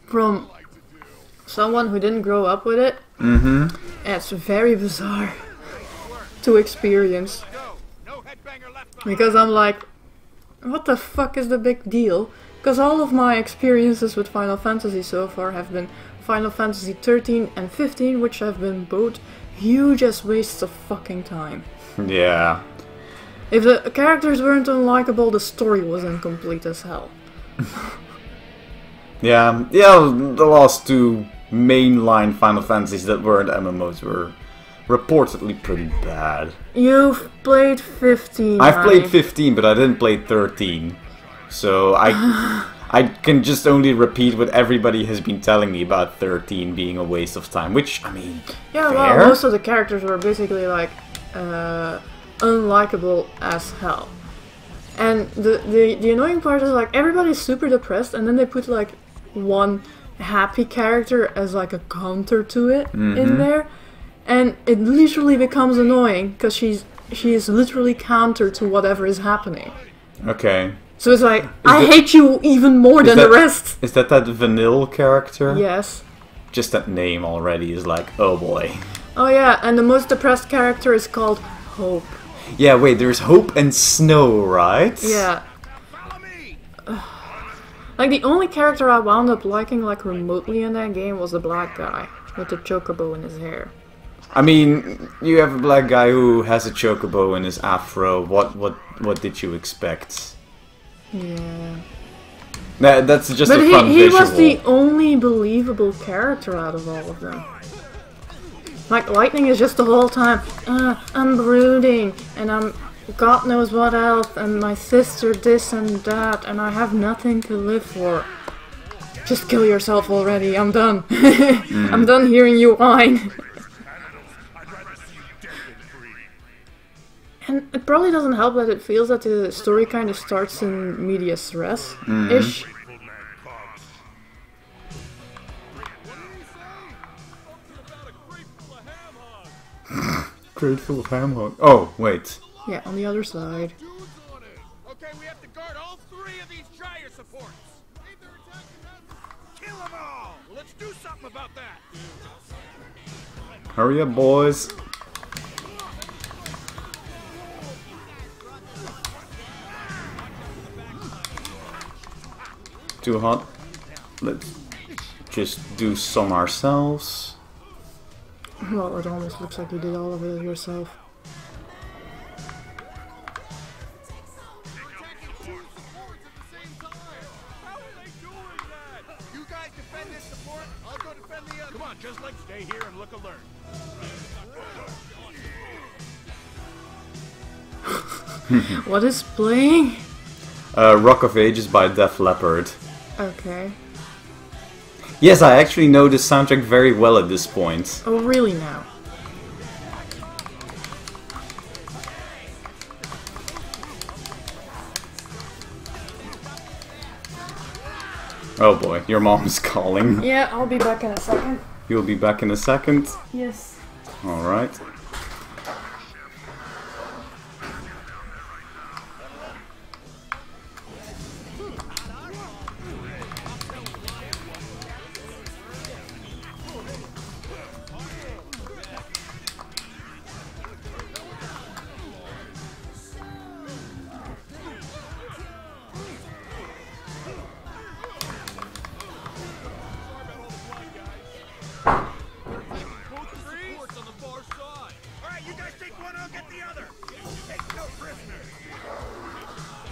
from someone who didn't grow up with it, it's very bizarre to experience. Because I'm like, what the fuck is the big deal? Because all of my experiences with Final Fantasy so far have been Final Fantasy 13 and 15, which have been both huge as wastes of fucking time. Yeah. If the characters weren't unlikable, the story was incomplete as hell. Yeah, the last two mainline Final Fantasies that weren't MMOs were reportedly pretty bad. You've played 15. I've played 15, but I didn't play 13. So I can just only repeat what everybody has been telling me about 13 being a waste of time, which, I mean, yeah, fair. well, most of the characters were basically like unlikable as hell. And the annoying part is like everybody's super depressed, and then they put like one happy character as like a counter to it in there, and it literally becomes annoying because she is literally counter to whatever is happening. Okay. So it's like, I hate you even more than the rest. Is that vanilla character? Yes. Just that name already is like, oh boy. Oh yeah, and the most depressed character is called Hope. Yeah, wait, there's Hope and Snow, right? Yeah. Like, the only character I wound up liking, like, remotely in that game was the black guy with the chocobo in his hair. I mean, you have a black guy who has a chocobo in his afro. What did you expect? Yeah. That's just but a fun he visual. was the only believable character out of all of them. Like, Lightning is just the whole time, I'm brooding, and I'm God knows what else, and my sister this and that, and I have nothing to live for. Just kill yourself already, I'm done. I'm done hearing you whine. And it probably doesn't help that it feels that the story kind of starts in medias res-ish. Grateful of ham hock. Oh, wait. Yeah, on the other side. Okay, we have to guard all three of these gyre supports. Kill them all. Well, let's do something about that. Hurry up, boys. Too hot. Let's just do some ourselves. Well, it almost looks like you did all of it yourself. You guys defend this support, I'll go defend the other. Come on, just like stay here and look alert. What is playing? Rock of Ages by Def Leppard. Okay. Yes, I actually know the soundtrack very well at this point. Oh, really now? Oh boy, your mom is calling. Yeah, I'll be back in a second. You'll be back in a second? Yes. Alright.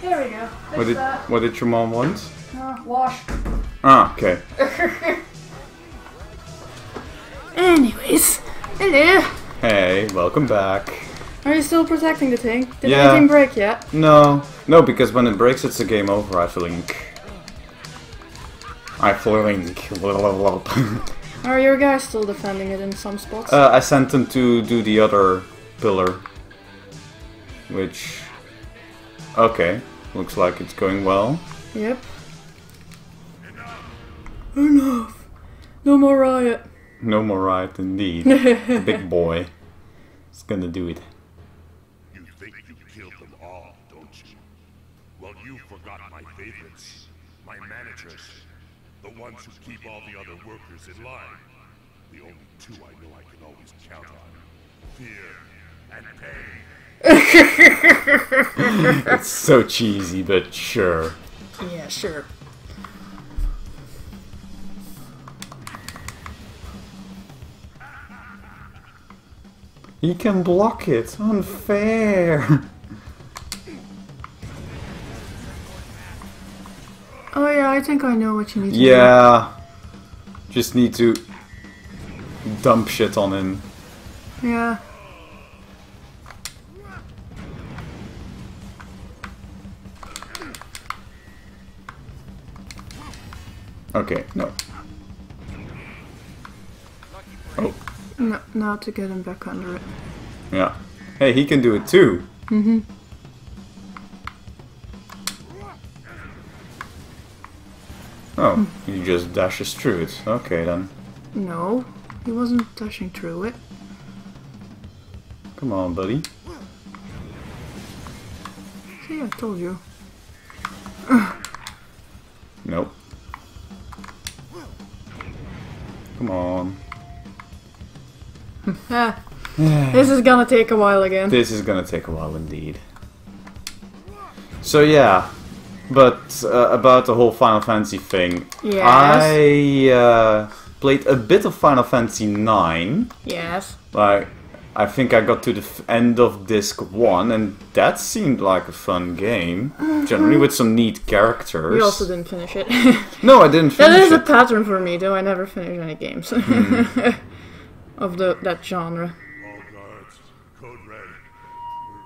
There we go. What did your mom want? Wash. Ah, okay. Anyways, hello. Hey, welcome back. Are you still protecting the thing? Did Yeah. anything break yet? No, because when it breaks, it's a game over. I think. Are your guys still defending it in some spots? I sent them to do the other pillar, which. Okay, looks like it's going well. Yep. Enough. No more riot. No more riot, indeed. The big boy is gonna do it. You think you killed them all, don't you? Well, you forgot my favorites. My managers. The ones who keep all the other workers in line. The only two I know I can always count on. Fear and pain. It's so cheesy, but sure. Yeah, sure. He can block it. Unfair. Oh yeah, I think I know what you need to do. Yeah. Just need to dump shit on him. Yeah. Okay, no. Oh, No, now to get him back under it. yeah. Hey, he can do it too. Mm-hmm. Oh, he just dashes through it. Okay then. No, he wasn't dashing through it. Come on, buddy. See, I told you. Nope. Come on. This is gonna take a while again. This is gonna take a while indeed. So yeah, but about the whole Final Fantasy thing. Yes. I played a bit of Final Fantasy 9. Yes. Like, I think I got to the end of disc 1, and that seemed like a fun game. Generally with some neat characters. You also didn't finish it. No, I didn't finish That is it. a pattern for me, though I never finish any games. Of that genre. All guards. Code red.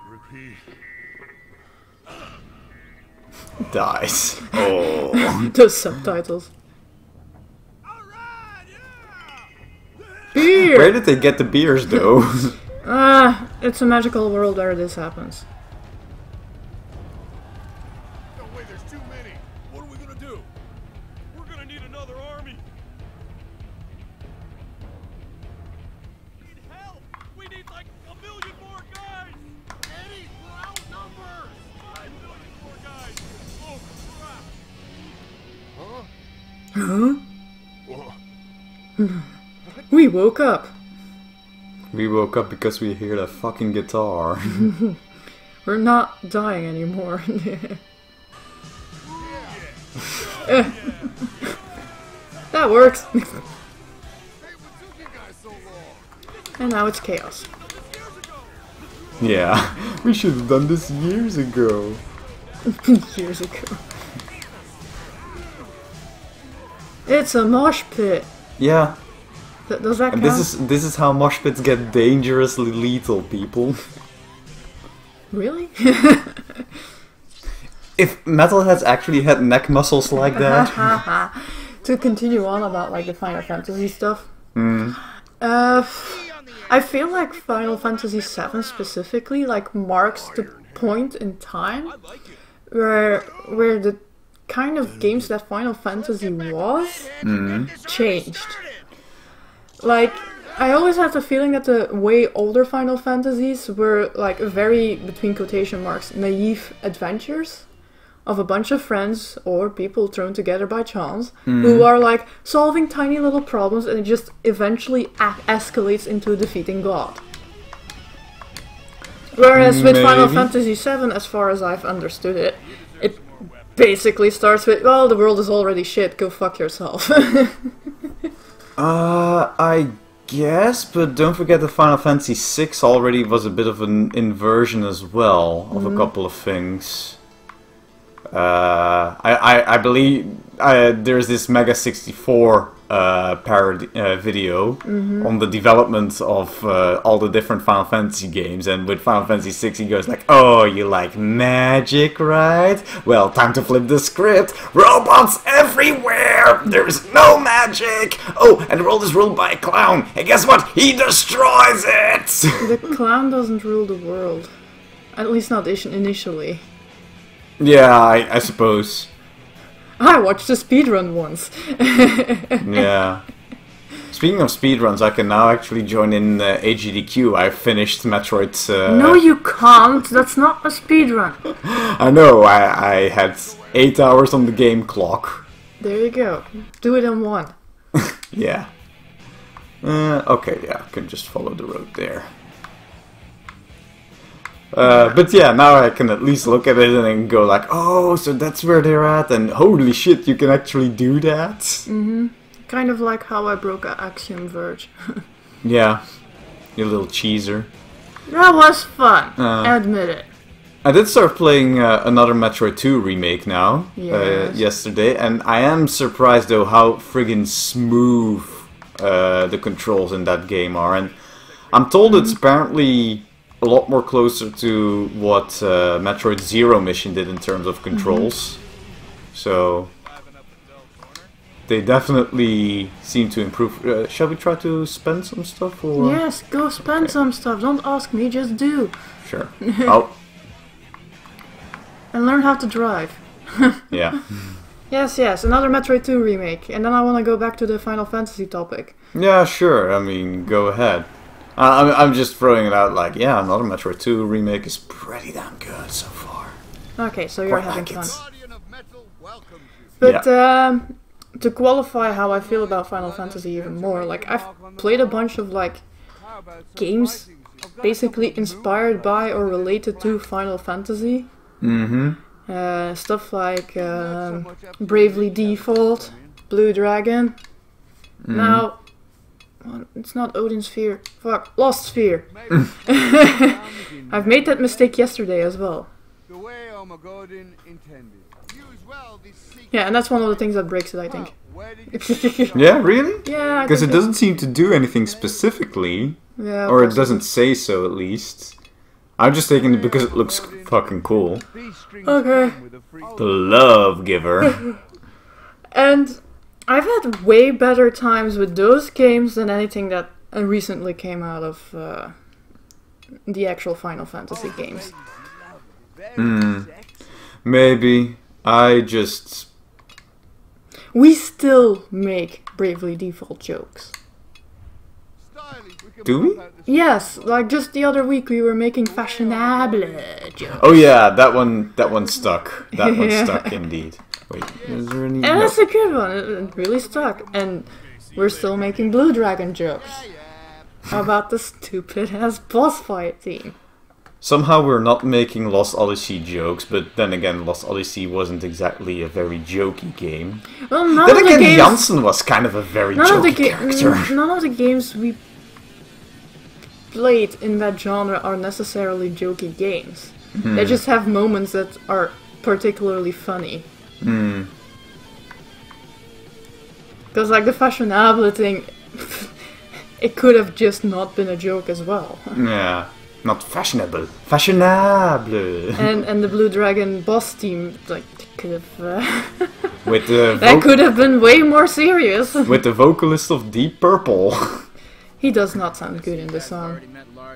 Repeat. Dies. Oh. Those subtitles. Beer! Where did they get the beers, though? It's a magical world where this happens. No way, there's too many. What are we gonna do? We're gonna need another army. Need help. We need like 1 million more guys. Eddie, we're outnumbered. 5 million more guys. Oh crap. Huh? We woke up. We woke up because we hear that fucking guitar. We're not dying anymore. That works. And now it's chaos. Yeah, we should have done this years ago. Years ago. It's a mosh pit. Yeah. Does that And count? this is how mosh pits get dangerously lethal, people. Really? If metalheads actually had neck muscles like that. To continue on about like the Final Fantasy stuff. Mm. I feel like Final Fantasy VII specifically like marks the point in time where the kind of games that Final Fantasy was changed. Like, I always had the feeling that the way older Final Fantasies were like very, between quotation marks, naive adventures of a bunch of friends or people thrown together by chance who are like solving tiny little problems, and it just eventually escalates into defeating God. Whereas with Final Fantasy VII, as far as I've understood it, it basically starts with, well, the world is already shit, go fuck yourself. I guess, but don't forget that Final Fantasy VI already was a bit of an inversion as well of a couple of things. I believe there's this Mega 64 parody video on the development of all the different Final Fantasy games, and with Final Fantasy VI he goes like, "Oh, you like magic, right? Well, time to flip the script. Robots everywhere! There's no magic! Oh, and the world is ruled by a clown, and guess what? He destroys it!" The clown doesn't rule the world. At least not initially. Yeah, I suppose. I watched a speedrun once. Yeah. Speaking of speedruns, I can now actually join in AGDQ. I finished Metroid... No, you can't. That's not a speedrun. I know, I had 8 hours on the game clock. There you go. Do it in one. Yeah. Okay, yeah, I can just follow the road there. But yeah, now I can at least look at it and then go like, oh, so that's where they're at, and holy shit, you can actually do that? Mm-hmm. Kind of like how I broke Axiom Verge. Yeah, you little cheeser. That was fun, admit it. I did start playing another Metroid 2 remake now, yes. Yesterday, and I am surprised though how friggin' smooth the controls in that game are, and I'm told it's apparently a lot more closer to what Metroid Zero Mission did in terms of controls. So they definitely seem to improve. Shall we try to spend some stuff? Or? Yes, go spend some stuff. Don't ask me, just do. Sure. Oh. And learn how to drive. Yeah. Yes, another Metroid 2 remake. And then I want to go back to the Final Fantasy topic. Yeah, sure. I mean, go ahead. I'm just throwing it out like, yeah, another Metroid 2 remake is pretty damn good so far. Okay, so you're having fun. But, to qualify how I feel about Final Fantasy even more, like, I've played a bunch of, like, games basically inspired by or related to Final Fantasy. Mm-hmm. Stuff like Bravely Default, Blue Dragon. Mm-hmm. Now, well, it's not Odin Sphere. Fuck, Lost Sphere. I've made that mistake yesterday as well. Yeah, and that's one of the things that breaks it, I think. Yeah, really? Yeah, because it doesn't seem to do anything specifically. Yeah, or it doesn't say so, at least. I'm just taking it because it looks fucking cool. Okay. The Love Giver. And I've had way better times with those games than anything that recently came out of the actual Final Fantasy games. Maybe. I just... We still make Bravely Default jokes. Do we? Yes, like just the other week we were making fashionable jokes. Oh yeah, that one stuck. That one stuck indeed. Wait, is there any... And that's a good one, it really stuck. And we're still making Blue Dragon jokes. How about the stupid ass boss fight theme? Somehow we're not making Lost Odyssey jokes, but then again, Lost Odyssey wasn't exactly a very jokey game. Well, none then of again, the games, Janssen was kind of a very jokey character. None of the games we played in that genre are necessarily jokey games. They just have moments that are particularly funny. Because like the fashionable thing, it could have just not been a joke as well. Yeah, not fashionable. Fashionable. And the Blue Dragon boss team, like, could have... with the that could have been way more serious. With the vocalist of Deep Purple. He does not sound good in the song,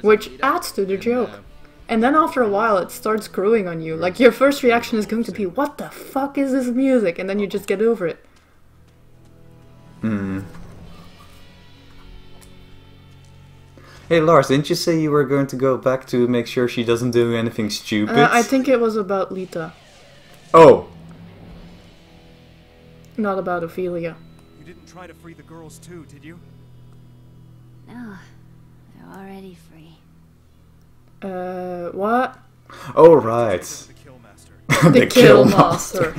which adds to the joke. And then after a while it starts growing on you. Like, your first reaction is going to be, what the fuck is this music? And then you just get over it. Hey Lars, didn't you say you were going to go back to make sure she doesn't do anything stupid? I think it was about Lita. Oh. Not about Ophelia. You didn't try to free the girls too, did you? No, they're already free. What? Oh, right. The Killmaster.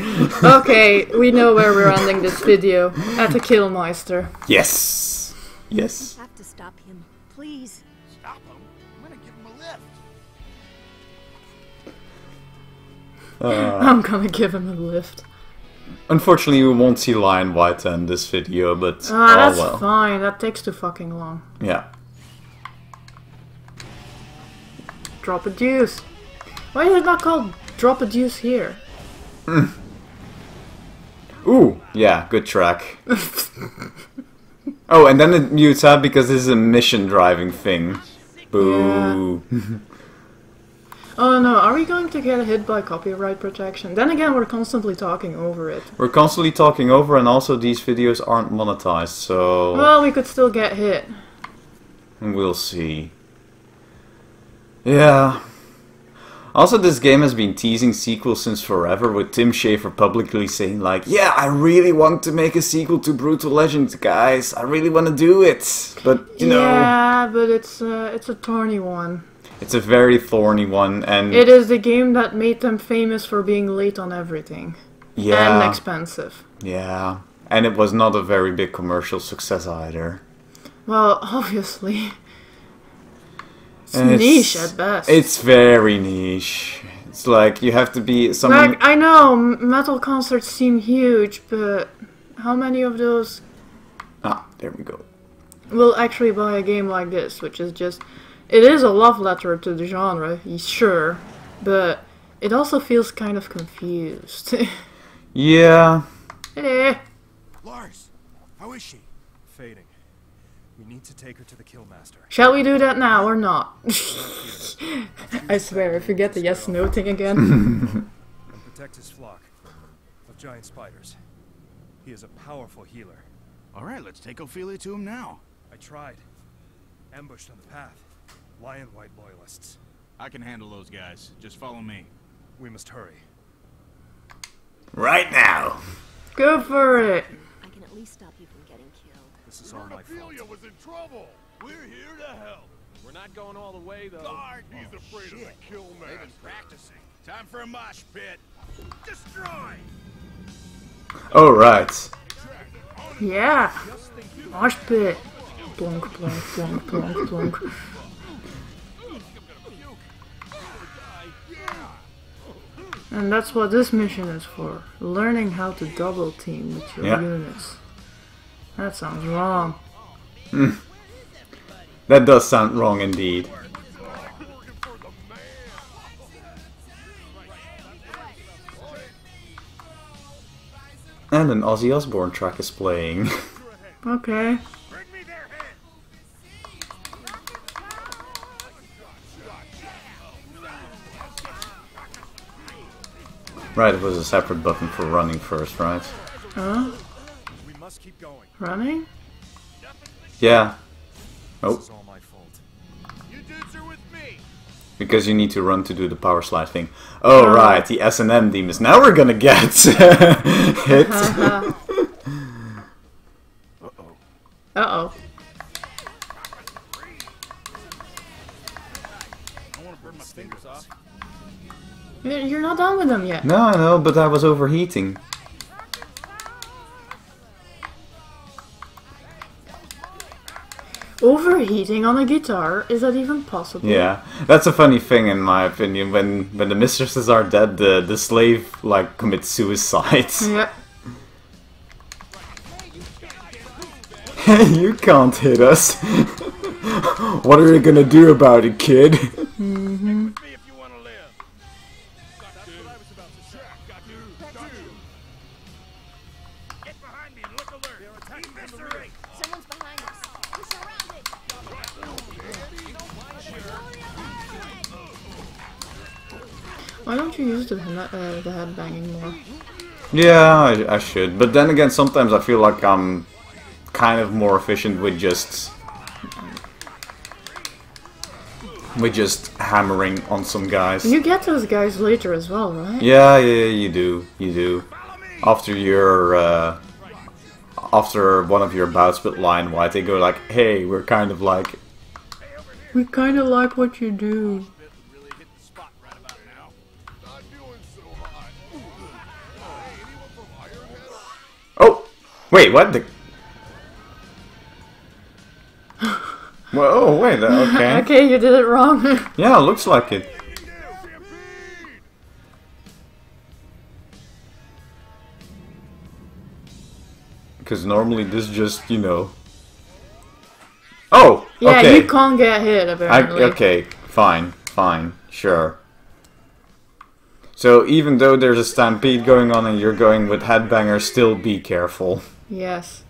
Okay, we know where we're ending this video. At the Killmeister. Yes. Yes. stop him, please. Stop him? I'm gonna give him a lift. I'm gonna give him a lift. Unfortunately, we won't see Lion White in this video, but That's well. fine. That takes too fucking long. Yeah. Drop a deuce. Why is it not called drop a deuce here? Ooh, yeah, good track. Oh, and then it mutes out because this is a mission driving thing. Boo. Yeah. Oh no, are we going to get hit by copyright protection? Then again, we're constantly talking over it. We're constantly talking over, and also these videos aren't monetized, so... Well, we could still get hit. We'll see. Yeah. Also, this game has been teasing sequels since forever, with Tim Schafer publicly saying like, yeah, I really want to make a sequel to Brutal Legends, guys. I really want to do it. But, you know... Yeah, but it's a thorny one. It's a very thorny one, and... It is the game that made them famous for being late on everything. Yeah. And expensive. Yeah. And it was not a very big commercial success either. Well, obviously. It's And niche at best. It's very niche. It's like, you have to be someone... Like, I know, metal concerts seem huge, but how many of those Ah, there we go. will actually buy a game like this, which is just... It is a love letter to the genre, sure, but it also feels kind of confused. Yeah. Eh. Lars, how is she? Fading. We need to take her to the Killmaster. Shall we do that now or not? I swear, I forget the yes-no thing again. And protect his flock of giant spiders. He is a powerful healer. Alright, let's take Ophelia to him now. I tried. Ambushed on the path. Lion White loyalists. I can handle those guys. Just follow me. We must hurry. Right now. Go for it. I can at least stop you from getting killed. This is all my fault. Ophelia was in trouble. We're here to help. We're not going all the way, though. Guard! He's afraid of the kill They've been master. practicing. Time for a mosh pit. Destroy! Oh, right. Yeah. Mosh pit. Plonk, plonk, plonk, plonk, plonk. And that's what this mission is for. Learning how to double team with your units. That sounds wrong. That does sound wrong indeed. And an Ozzy Osbourne track is playing. Okay. Right, it was a separate button for running first, right? Huh? We must keep going. Running? Yeah. This Oh, is all my fault. You dudes are with me. because you need to run to do the power slide thing. Oh, right, the S&M demons. Now we're gonna get hit. Uh-oh. I want to burn my fingers off. You're not done with them yet. No, I know, but I was overheating. Overheating on a guitar? Is that even possible? Yeah, that's a funny thing in my opinion. When the mistresses are dead, the slave like commits suicide. Yeah. You can't hit us. What are you gonna do about it, kid? Mm-hmm. Someone's behind us. We're surrounded. Why don't you use the head banging more? Yeah, I should. But then again, sometimes I feel like I'm kind of more efficient with just hammering on some guys. You get those guys later as well, right? Yeah, you do. After your after one of your bouts with Lion White, they go like, "Hey, we're kind of like." We kind of like what you do. Oh, wait, what the? Well, oh, wait, okay. Okay, you did it wrong. Yeah, looks like it. Because normally this just, you know... Oh! Yeah, okay. you can't get hit, apparently. Okay, fine, sure. So even though there's a stampede going on and you're going with headbanger, still be careful. Yes.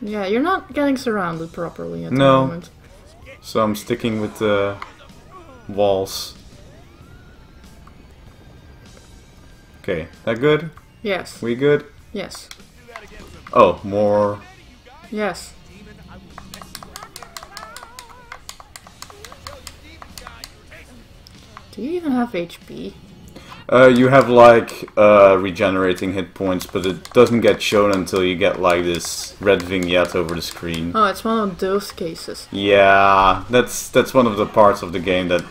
Yeah, you're not getting surrounded properly at the No. moment. So I'm sticking with the walls. Okay, that good? Yes. We good? Yes. Oh, more. Yes. Do you even have HP? You have like regenerating hit points, but it doesn't get shown until you get like this red vignette over the screen. Oh, it's one of those cases. Yeah, that's one of the parts of the game that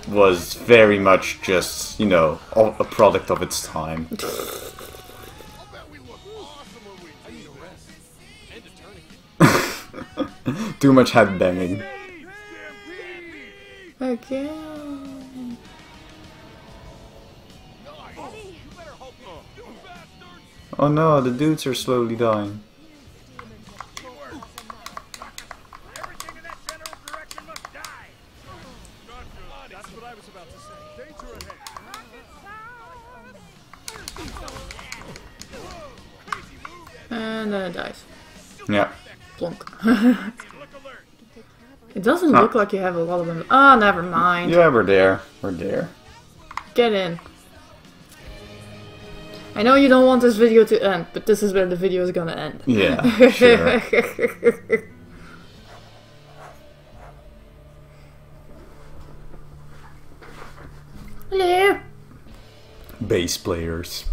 was very much just, you know, a product of its time. Too much headbanging. Again. Oh no, the dudes are slowly dying. Everything in that general direction must die. That's what I was about to say. Danger ahead. And then it dies. Yeah. Plonk. It doesn't look like you have a lot of them. Ah, never mind. Yeah, we're there. We're there. Get in. I know you don't want this video to end, but this is where the video is gonna end. Yeah, sure. Hello. Bass players.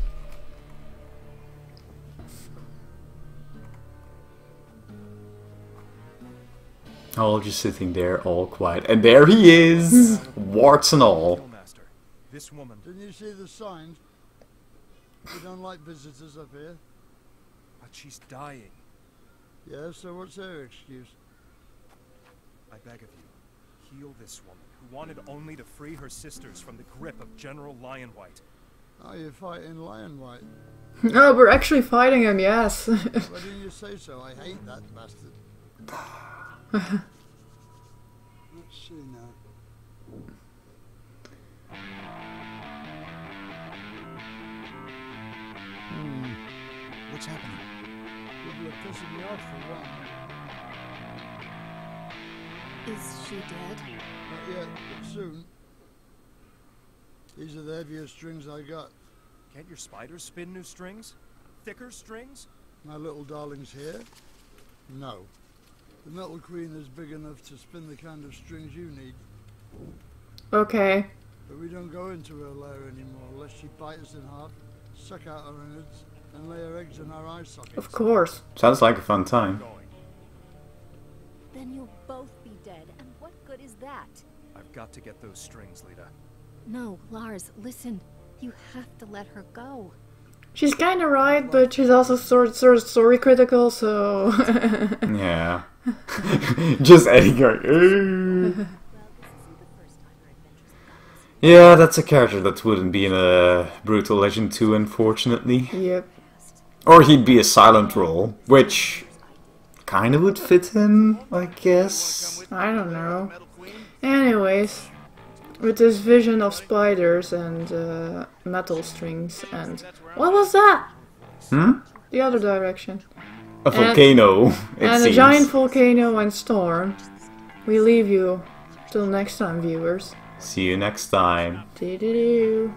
All just sitting there, all quiet. And there he is! Warts and all. Master, this woman. Didn't you see the signs? We don't like visitors up here. But she's dying. Yeah, so what's her excuse? I beg of you, heal this woman who wanted only to free her sisters from the grip of General Lionwhite. Oh, you're fighting Lionwhite. No, we're actually fighting him, yes. Why didn't you say so? I hate that bastard. Let's see now. What's happening? People are pissing me off for one. Is she dead? Not yet, but soon. These are the heaviest strings I got. Can't your spiders spin new strings? Thicker strings? My little darling's here? No. The Metal Queen is big enough to spin the kind of strings you need. Okay. But we don't go into her lair anymore unless she bites us in half, suck out our innards, and lay her eggs in our eye sockets. Of course. Sounds like a fun time. Then you'll both be dead, and what good is that? I've got to get those strings, Lita. No, Lars, listen. You have to let her go. She's kinda right, but she's also sort of story critical, so... Yeah. Just Eddie going, yeah, that's a character that wouldn't be in a Brutal Legend 2, unfortunately. Yep. Or he'd be a silent role, which kind of would fit him, I guess. I don't know. Anyways, with this vision of spiders and metal strings and... What was that? Hmm? The other direction. A volcano, and a giant volcano and storm. We leave you till next time, viewers. See you next time. Doo-doo-doo.